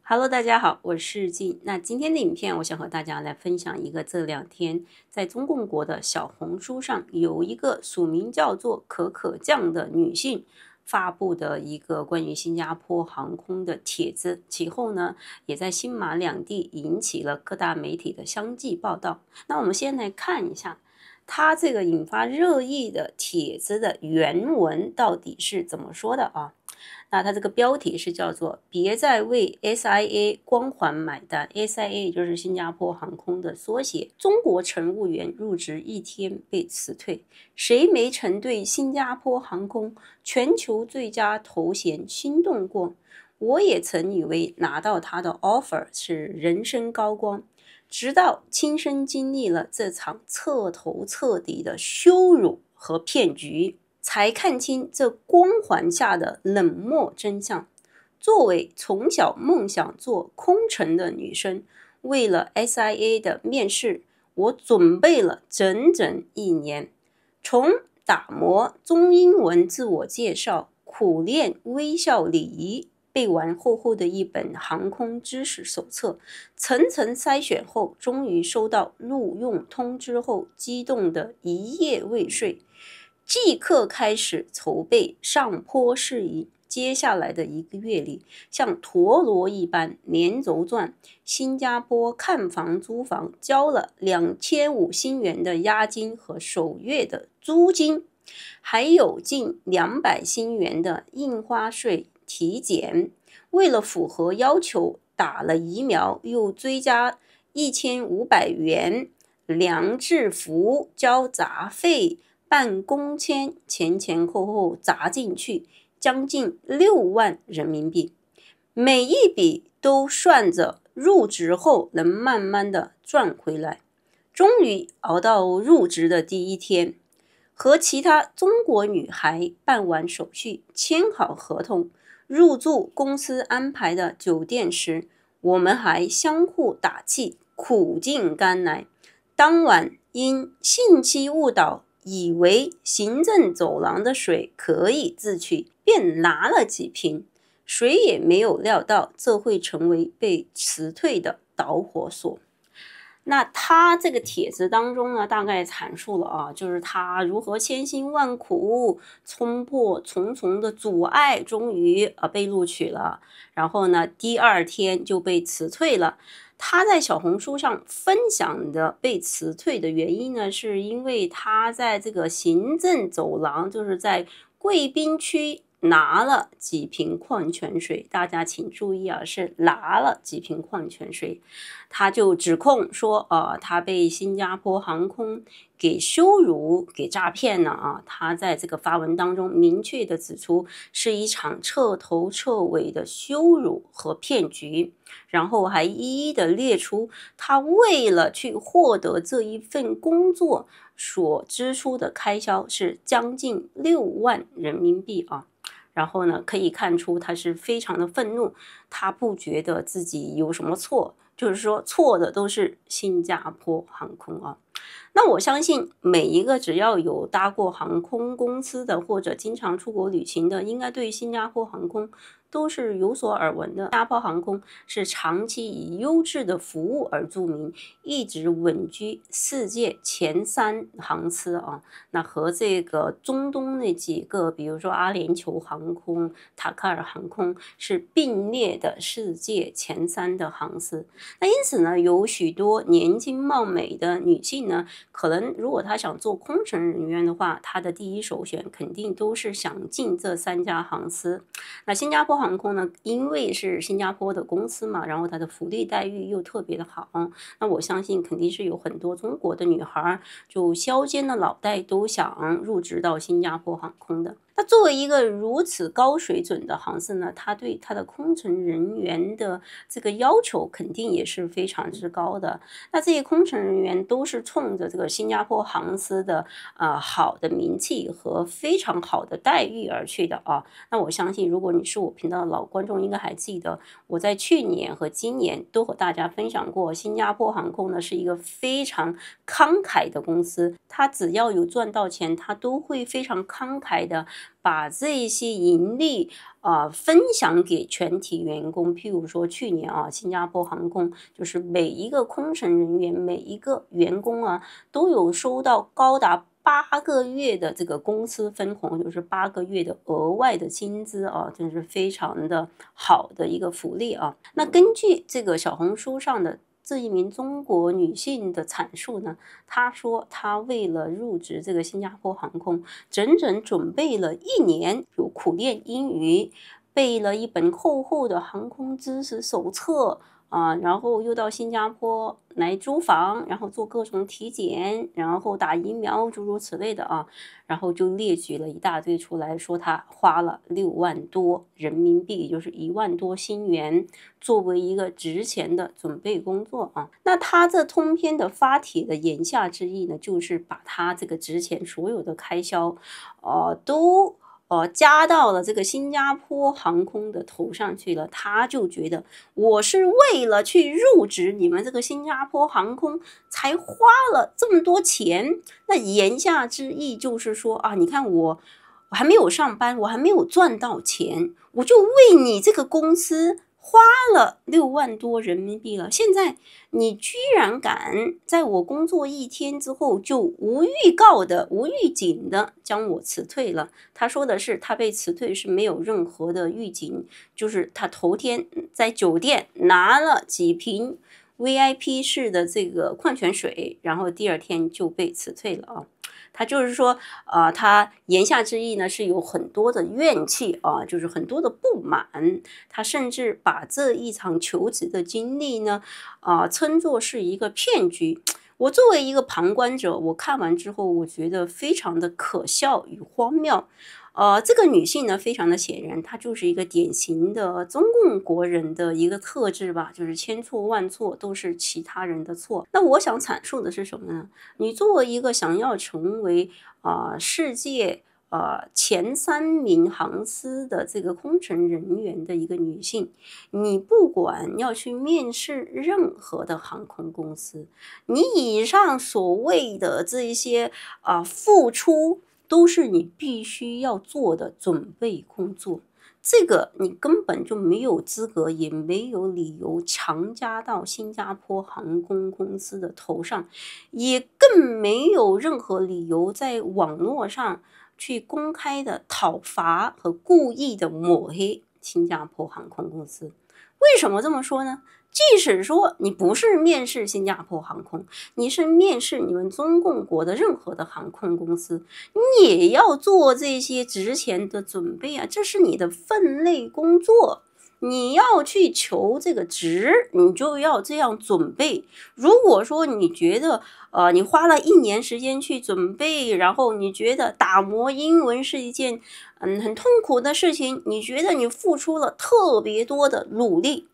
Hello，大家好，我是静。那今天的影片，我想和大家来分享一个这两天在中共国的小红书上有一个署名叫做可可酱的女性发布的一个关于新加坡航空的帖子，其后呢，也在新马两地引起了各大媒体的相继报道。那我们先来看一下它这个引发热议的帖子的原文到底是怎么说的啊？那它这个标题是叫做别再为 SIA 光环买单， SIA 就是新加坡航空的缩写。中国乘务员入职1天被辞退，谁没曾对新加坡航空全球最佳头衔心动过？我也曾以为拿到他的 offer 是人生高光，直到亲身经历了这场彻头彻底的羞辱和骗局，才看清这光环下的冷漠真相。作为从小梦想做空乘的女生，为了 SIA 的面试，我准备了整整1年，从打磨中英文自我介绍，苦练微笑礼仪，背完厚厚的一本航空知识手册，层层筛选后，终于收到录用通知后，激动的一夜未睡，即刻开始筹备上坡事宜。接下来的1个月里，像陀螺一般连轴转，新加坡看房租房交了2500新元的押金和首月的租金，还有近200新元的印花税体检。为了符合要求，打了疫苗又追加1500元，量制服交杂费办工签，前后砸进去将近6万人民币，每一笔都算着入职后能慢慢的赚回来。终于熬到入职的第1天，和其他中国女孩办完手续，签好合同，入住公司安排的酒店时，我们还相互打气，苦尽甘来。当晚因信息误导，以为行政走廊的水可以自取，便拿了几瓶，谁也没有料到这会成为被辞退的导火索。那他这个帖子当中呢，大概阐述了就是他如何千辛万苦冲破重重的阻碍，终于被录取了，然后呢第2天就被辞退了。他在小红书上分享的被辞退的原因呢，是因为他在这个行政走廊，就是在贵宾区拿了几瓶矿泉水，大家请注意是拿了几瓶矿泉水。他就指控说他被新加坡航空给羞辱给诈骗了他在这个发文当中明确的指出，是一场彻头彻尾的羞辱和骗局，然后还一一的列出他为了去获得这一份工作所支出的开销是将近6万人民币然后呢，可以看出他是非常的愤怒，他不觉得自己有什么错，就是说错的都是新加坡航空那我相信每一个只要有搭过航空公司的或者经常出国旅行的，应该对新加坡航空都是有所耳闻的。新加坡航空是长期以优质的服务而著名，一直稳居世界前3航司那和这个中东那几个，比如说阿联酋航空、塔卡尔航空是并列的世界前3的航司。那因此呢，有许多年轻貌美的女性呢，可能如果她想做空乘人员的话，她的第一首选肯定都是想进这3家航司。那新加坡航空呢，因为是新加坡的公司嘛，然后它的福利待遇又特别的好，那我相信肯定是有很多中国的女孩就削尖了脑袋都想入职到新加坡航空的。那作为一个如此高水准的航司呢，它对它的空乘人员的这个要求肯定也是非常之高的。那这些空乘人员都是冲着这个新加坡航司的好的名气和非常好的待遇而去的那我相信如果你是我频道的老观众，应该还记得我在去年和今年都和大家分享过，新加坡航空呢是一个非常慷慨的公司，它只要有赚到钱，它都会非常慷慨的把这些盈利分享给全体员工。譬如说去年新加坡航空就是每一个空乘人员每一个员工都有收到高达8个月的这个公司分红，就是8个月的额外的薪资真是非常的好的一个福利那根据这个小红书上的这一名中国女性的阐述呢，她说她为了入职这个新加坡航空，整整准备了1年，有苦练英语，背了一本厚厚的航空知识手册然后又到新加坡来租房，然后做各种体检，然后打疫苗，诸如此类的然后就列举了一大堆出来，说他花了6万多人民币，就是1万多新元，作为一个值钱的准备工作那他这通篇的发帖的言下之意呢，就是把他这个之前所有的开销都加到了这个新加坡航空的头上去了，他就觉得我是为了去入职你们这个新加坡航空才花了这么多钱。那言下之意就是说你看我还没有上班，我还没有赚到钱，我就为你这个公司花了6万多人民币了，现在你居然敢在我工作1天之后就无预告的无预警的将我辞退了。他说的是他被辞退是没有任何的预警，就是他头天在酒店拿了几瓶 VIP 式的这个矿泉水，然后第2天就被辞退了他就是说他言下之意呢是有很多的怨气就是很多的不满，他甚至把这一场求职的经历呢称作是一个骗局。我作为一个旁观者，我看完之后我觉得非常的可笑与荒谬。这个女性呢，非常的显然，她就是一个典型的中共国人的一个特质吧，就是千错万错都是其他人的错。那我想阐述的是什么呢？你作为一个想要成为世界前3名航司的这个空乘人员的一个女性，你不管要去面试任何的航空公司，你以上所谓的这些付出都是你必须要做的准备工作，这个你根本就没有资格也没有理由强加到新加坡航空公司的头上，也更没有任何理由在网络上去公开的讨伐和故意的抹黑新加坡航空公司。为什么这么说呢？即使说你不是面试新加坡航空，你是面试你们中共国的任何的航空公司，你也要做这些值钱的准备这是你的分内工作。你要去求这个职，你就要这样准备。如果说你觉得你花了1年时间去准备，然后你觉得打磨英文是一件很痛苦的事情，你觉得你付出了特别多的努力，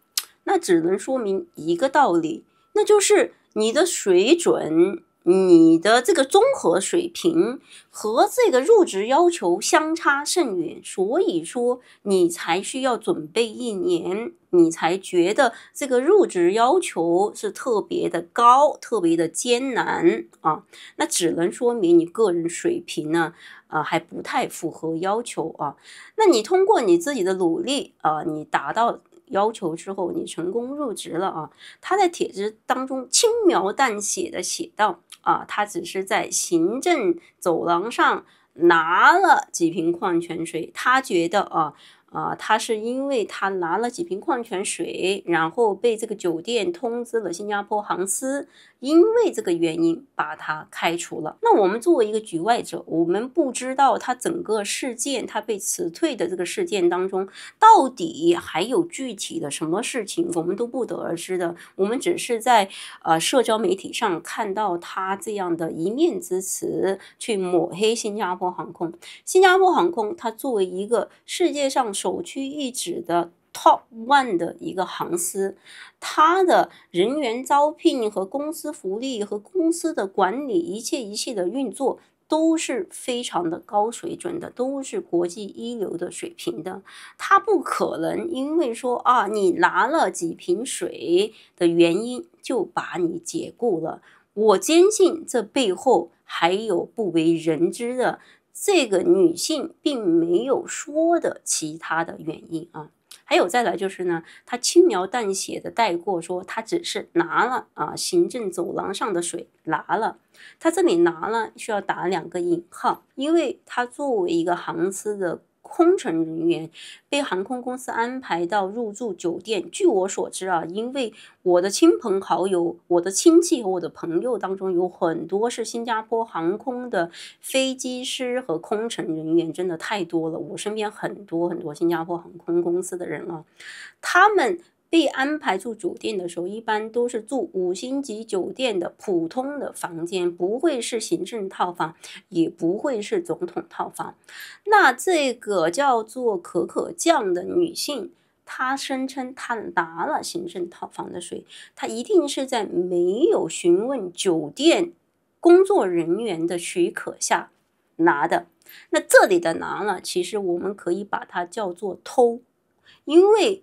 那只能说明一个道理，那就是你的水准，你的这个综合水平和这个入职要求相差甚远，所以说你才需要准备1年，你才觉得这个入职要求是特别的高，特别的艰难那只能说明你个人水平呢还不太符合要求那你通过你自己的努力你达到要求之后，你成功入职了他在帖子当中轻描淡写的写道他只是在行政走廊上拿了几瓶矿泉水，他觉得他是因为他拿了几瓶矿泉水，然后被这个酒店通知了新加坡航司，因为这个原因把他开除了。那我们作为一个局外者，我们不知道他整个事件，他被辞退的这个事件当中，到底还有具体的什么事情，我们都不得而知的。我们只是在社交媒体上看到他这样的一面之词，去抹黑新加坡航空。新加坡航空，它作为一个世界上首屈一指的 Top 1的一个航司，它的人员招聘和公司福利和公司的管理一切的运作都是非常的高水准的，都是国际一流的水平的。它不可能因为说你拿了几瓶水的原因就把你解雇了。我坚信这背后还有不为人知的这个女性并没有说的其他的原因啊。还有再来就是呢，他轻描淡写的带过说他只是拿了行政走廊上的水拿了，他这里拿了需要打2个引号，因为他作为一个航司的空乘人员被航空公司安排到入住酒店。据我所知因为我的亲朋好友、我的亲戚和我的朋友当中有很多是新加坡航空的飞机师和空乘人员，真的太多了，我身边很多新加坡航空公司的人他们被安排住酒店的时候，一般都是住5星级酒店的普通的房间，不会是行政套房，也不会是总统套房。那这个叫做可可酱的女性，她声称她拿了行政套房的水，她一定是在没有询问酒店工作人员的许可下拿的。那这里的拿了，其实我们可以把它叫做偷，因为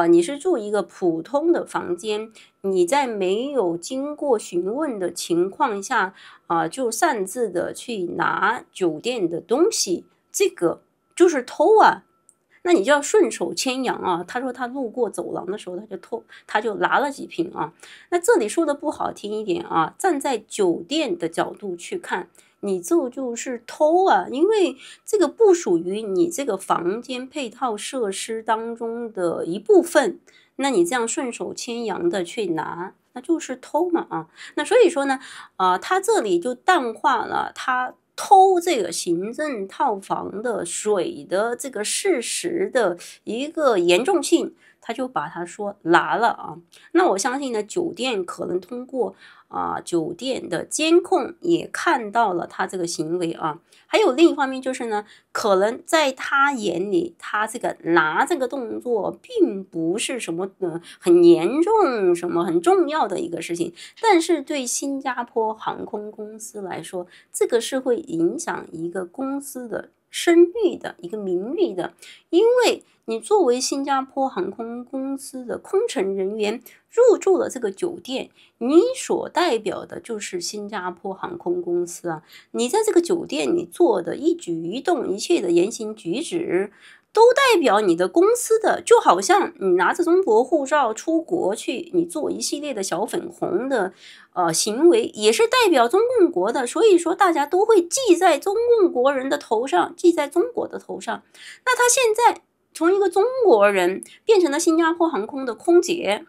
你是住一个普通的房间，你在没有经过询问的情况下就擅自的去拿酒店的东西，这个就是偷那你就要顺手牵羊他说他路过走廊的时候他就拿了几瓶那这里说的不好听一点站在酒店的角度去看，你这就是偷因为这个不属于你这个房间配套设施当中的一部分，那你这样顺手牵羊的去拿，那就是偷嘛那所以说呢他这里就淡化了他偷这个行政套房的水的这个事实的一个严重性，他就把它说拿了那我相信呢，酒店可能通过酒店的监控也看到了他这个行为还有另一方面就是呢，可能在他眼里，他这个拿这个动作并不是什么很严重、什么很重要的一个事情，但是对新加坡航空公司来说，这个是会影响一个公司的声誉的一个名誉的，因为你作为新加坡航空公司的空乘人员入住了这个酒店，你所代表的就是新加坡航空公司你在这个酒店你做的一举一动一切的言行举止都代表你的公司的，就好像你拿着中国护照出国去，你做一系列的小粉红的行为，也是代表中共国的，所以说大家都会记在中共国人的头上，记在中国的头上。那他现在从一个中国人变成了新加坡航空的空姐，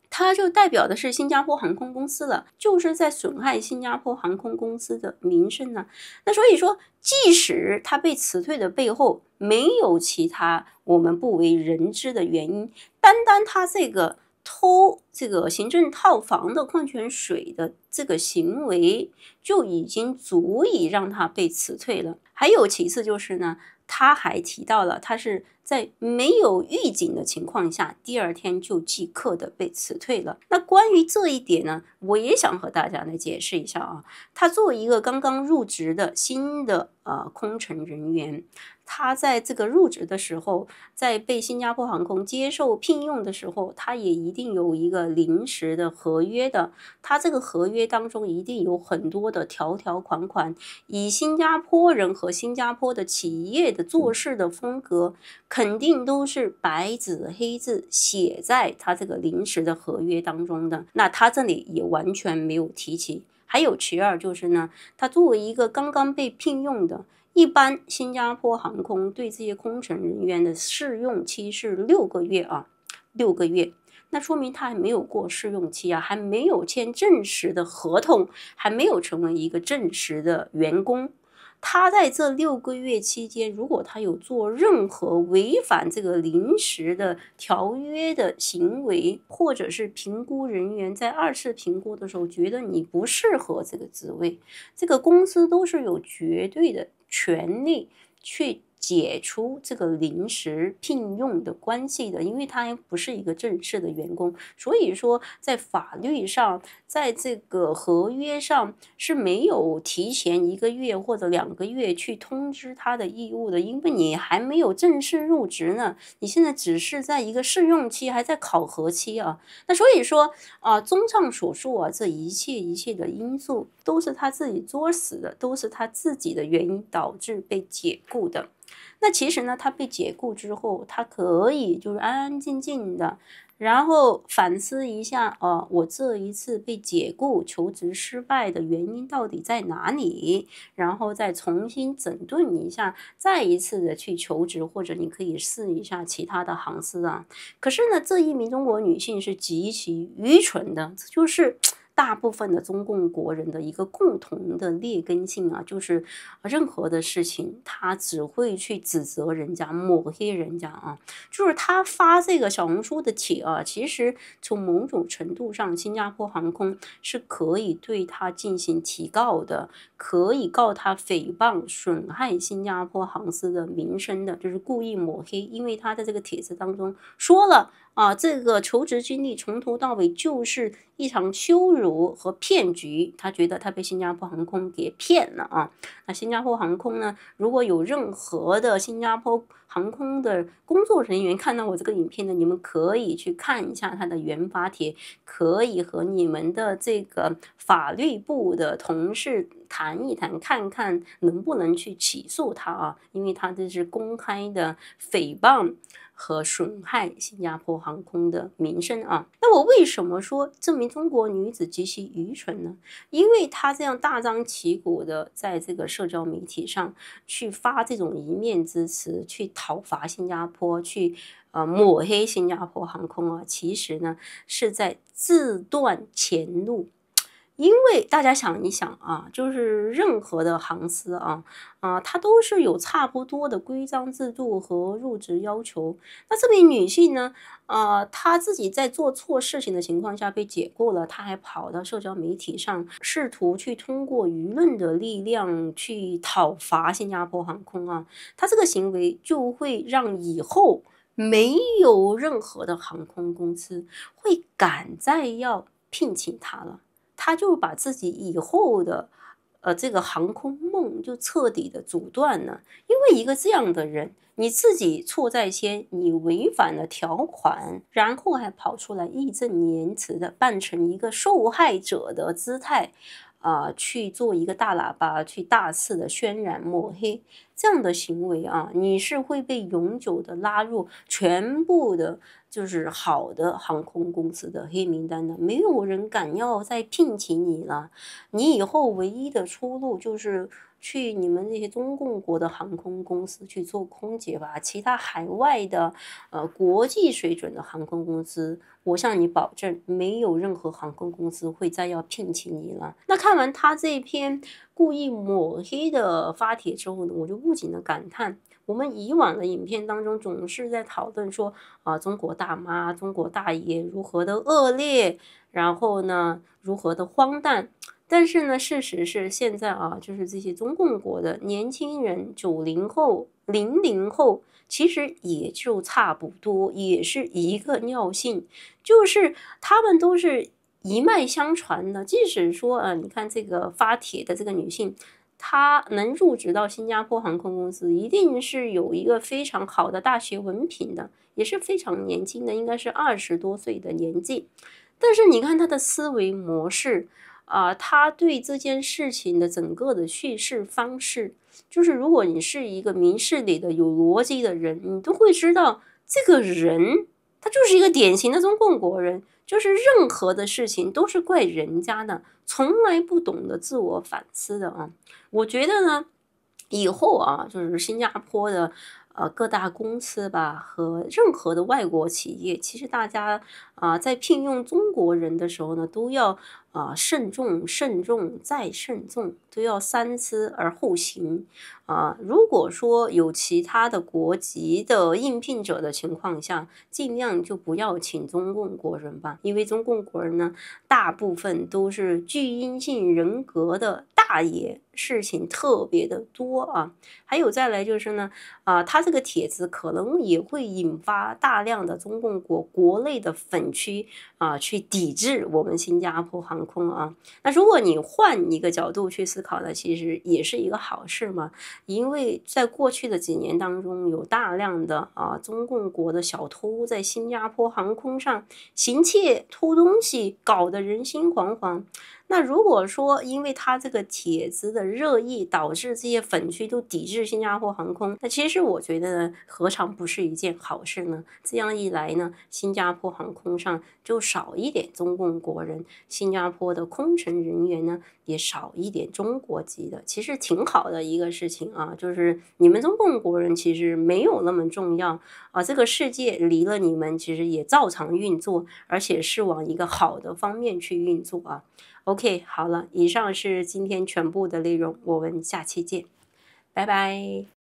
它就代表的是新加坡航空公司了，就是在损害新加坡航空公司的名声那所以说，即使他被辞退的背后没有其他我们不为人知的原因，单他这个偷这个行政套房的矿泉水的这个行为就已经足以让他被辞退了。还有其次就是呢，他还提到了他是在没有预警的情况下，第2天就即刻的被辞退了。那关于这一点呢，我也想和大家来解释一下他作为一个刚刚入职的新的空乘人员，他在这个入职的时候，在被新加坡航空接受聘用的时候，他也一定有一个临时的合约的，他这个合约当中一定有很多的条款，以新加坡人和新加坡的企业的做事的风格，肯定都是白纸黑字写在他这个临时的合约当中的，那他这里也完全没有提起。还有其二就是呢，他作为一个刚刚被聘用的，一般新加坡航空对这些空乘人员的试用期是6个月6个月，那说明他还没有过试用期还没有签正式的合同，还没有成为一个正式的员工。他在这6个月期间，如果他有做任何违反这个临时的条约的行为，或者是评估人员在2次评估的时候觉得你不适合这个职位，这个公司都是有绝对的权利去解除这个临时聘用的关系的，因为他还不是一个正式的员工，所以说在法律上，在这个合约上是没有提前1个月或者2个月去通知他的义务的，因为你还没有正式入职呢，你现在只是在一个试用期，还在考核期啊。那所以说综上所述啊，这一切的因素都是他自己作死的，都是他自己的原因导致被解雇的。那其实呢，他被解雇之后，他可以就是安安静静的，然后反思一下，我这一次被解雇、求职失败的原因到底在哪里，然后再重新整顿一下，再一次的去求职，或者你可以试一下其他的行司啊。可是呢，这一名中国女性是极其愚蠢的，这就是大部分的中共国人的一个共同的劣根性啊，就是任何的事情他只会去指责人家、抹黑人家啊。就是他发这个小红书的帖啊，其实从某种程度上，新加坡航空是可以对他进行提告的，可以告他诽谤、损害新加坡航司的名声的，就是故意抹黑。因为他在这个帖子当中说了这个求职经历从头到尾就是一场羞辱和骗局，他觉得他被新加坡航空给骗了啊。那新加坡航空呢，如果有任何的新加坡航空的工作人员看到我这个影片呢，你们可以去看一下他的原发帖，可以和你们的这个法律部的同事谈一谈，看看能不能去起诉他啊，因为他这是公开的诽谤和损害新加坡航空的名声啊。那我为什么说这名中国女子极其愚蠢呢？因为她这样大张旗鼓的在这个社交媒体上去发这种一面之词，去讨伐新加坡，去抹黑新加坡航空啊，其实呢是在自断前路。因为大家想一想啊，就是任何的航司它都是有差不多的规章制度和入职要求。那这名女性呢，她自己在做错事情的情况下被解雇了，她还跑到社交媒体上，试图去通过舆论的力量去讨伐新加坡航空啊。她这个行为就会让以后没有任何的航空公司会敢再要聘请她了。他就把自己以后的这个航空梦就彻底的阻断了。因为一个这样的人，你自己错在先，你违反了条款，然后还跑出来义正言辞的扮成一个受害者的姿态去做一个大喇叭，去大肆的渲染抹黑，这样的行为你是会被永久的拉入全部的就是好的航空公司的黑名单的，没有人敢要再聘请你了。你以后唯一的出路就是去你们这些中共国的航空公司去做空姐吧，其他海外的国际水准的航空公司，我向你保证，没有任何航空公司会再要聘请你了。那看完他这篇故意抹黑的发帖之后呢，我就不禁的感叹，我们以往的影片当中总是在讨论说中国大妈、中国大爷如何的恶劣，然后呢如何的荒诞。但是呢，事实是现在就是这些中共国的年轻人90后、00后，其实也就差不多，也是一个尿性，就是他们都是一脉相传的。即使说你看这个发帖的这个女性，她能入职到新加坡航空公司，一定是有一个非常好的大学文凭的，也是非常年轻的，应该是20多岁的年纪。但是你看她的思维模式他对这件事情的整个的叙事方式，就是如果你是一个明事理的有逻辑的人，你都会知道这个人他就是一个典型的中共国人，就是任何的事情都是怪人家的，从来不懂得自我反思的我觉得呢，以后就是新加坡的各大公司吧和任何的外国企业，其实大家在聘用中国人的时候呢，都要慎重、慎重再慎重，都要三思而后行如果说有其他的国籍的应聘者的情况下，尽量就不要请中共国人吧，因为中共国人呢，大部分都是巨婴性人格的大爷事情特别的多啊。还有再来就是呢，它这个帖子可能也会引发大量的中共国内的粉区去抵制我们新加坡航空啊。那如果你换一个角度去思考呢，其实也是一个好事嘛。因为在过去的几年当中，有大量的中共国的小偷在新加坡航空上行窃偷东西，搞得人心惶惶。那如果说因为他这个帖子的热议导致这些粉区都抵制新加坡航空，那其实我觉得呢，何尝不是一件好事呢？这样一来呢，新加坡航空上就少一点中共国人，新加坡的空乘人员呢也少一点中国籍的，其实挺好的一个事情啊。就是你们中共国人其实没有那么重要这个世界离了你们其实也照常运作，而且是往一个好的方面去运作啊。OK， 好了，以上是今天全部的内容，我们下期见，拜拜。